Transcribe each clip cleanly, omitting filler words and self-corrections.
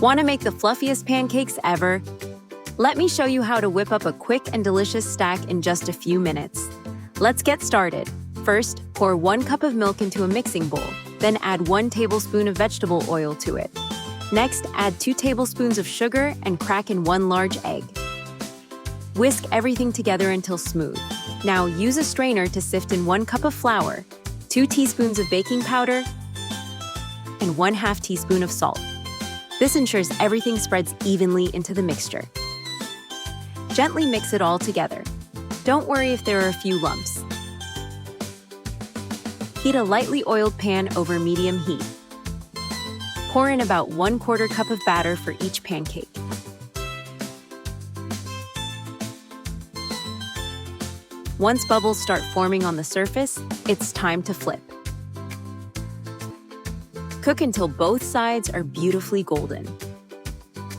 Want to make the fluffiest pancakes ever? Let me show you how to whip up a quick and delicious stack in just a few minutes. Let's get started. First, pour 1 cup of milk into a mixing bowl, then add 1 tablespoon of vegetable oil to it. Next, add 2 tablespoons of sugar and crack in 1 large egg. Whisk everything together until smooth. Now use a strainer to sift in 1 cup of flour, 2 teaspoons of baking powder, and 1/2 teaspoon of salt. This ensures everything spreads evenly into the mixture. Gently mix it all together. Don't worry if there are a few lumps. Heat a lightly oiled pan over medium heat. Pour in about 1/4 cup of batter for each pancake. Once bubbles start forming on the surface, it's time to flip. Cook until both sides are beautifully golden.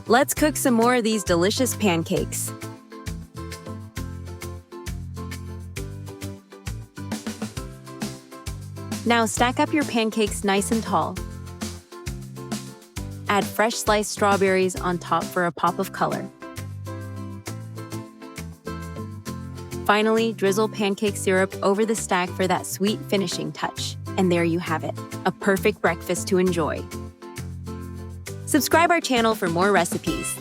Let's cook some more of these delicious pancakes. Now stack up your pancakes nice and tall. Add fresh sliced strawberries on top for a pop of color. Finally, drizzle pancake syrup over the stack for that sweet finishing touch. And there you have it, a perfect breakfast to enjoy. Subscribe our channel for more recipes.